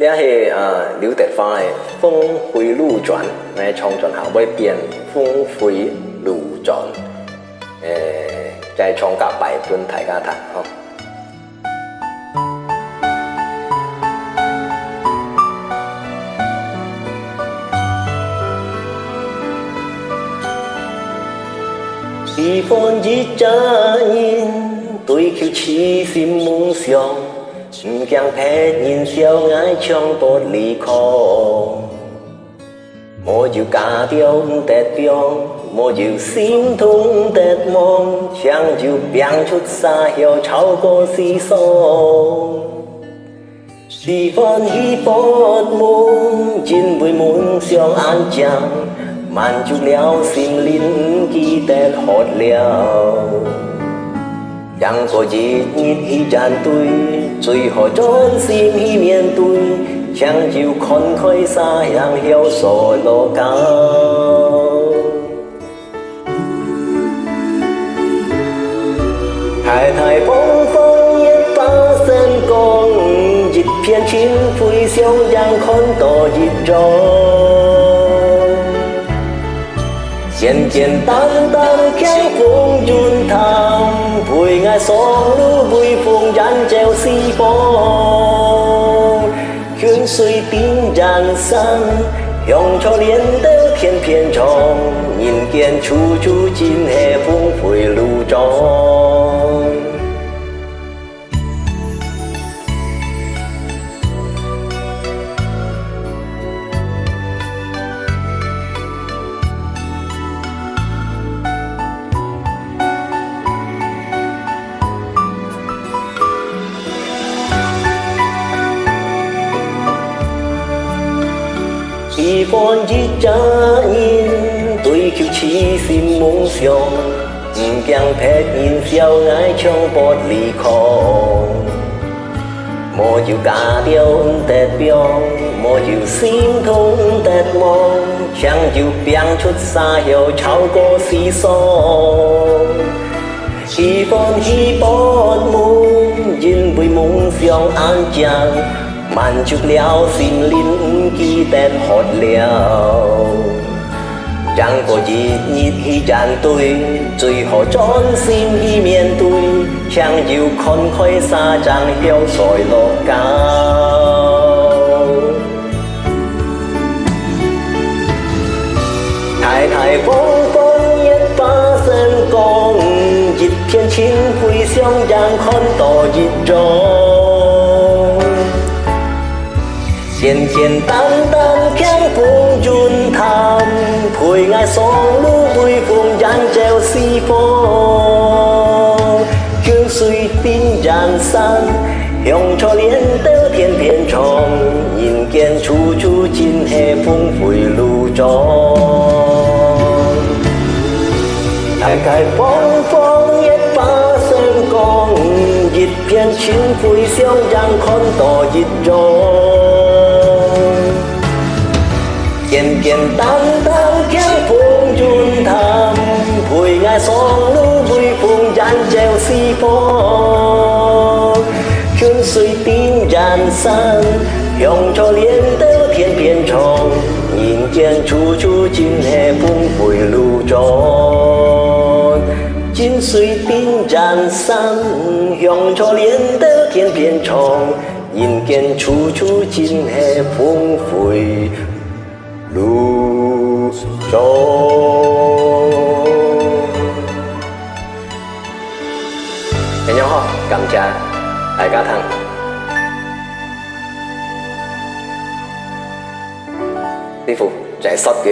这是刘德华的《峰回路转》来唱转下尾变峰回路转，再唱甲摆本大家听吼。喜欢一家人追求痴心梦想。唔驚別人笑愛唱不離開，我就假掉唔得標，我就心痛得夢，想就變出傻笑超過思想。喜歡一發夢，因為夢想安詳，滿足了心靈，記得渴了。讓個日去站隊，最後專心去面對，搶救慷慨灑向曉所落高。太太風風也發生光，一片清灰想讓看到一種。簡簡單單強風潤談，陪愛雙路背風燃照四方。泉水定人生，向朝連得天偏長，人間處處盡係峰回路轉。喜歡一家人追求痴心夢想，唔驚別人笑愛唱不離開，我就假掉唔得標，我就心痛唔得夢，想就變出傻笑超過思想。喜歡一發夢，因為夢想安詳，滿足了心靈，記得渴了。讓個日去站隊，最後專心去面對，搶救慷慨灑張曉在落高。太太風風也發生光，一片清灰想讓看到一種。簡簡單單強風潤談，陪愛雙路背風燃照四方。泉水定人生，向朝連得天偏長，人間處處盡係峰回路轉。太太風風也發生光，一片清灰想讓看到一種。簡簡單單強風潤談，陪愛雙路背風燃照四方。泉水定人生，向朝連得天偏長，人間處處盡係峰回路轉。泉水定人生，向朝連得天偏長，人間處處盡係峰回路轉。大家好，感謝大家聽。師傅就係塞嘅。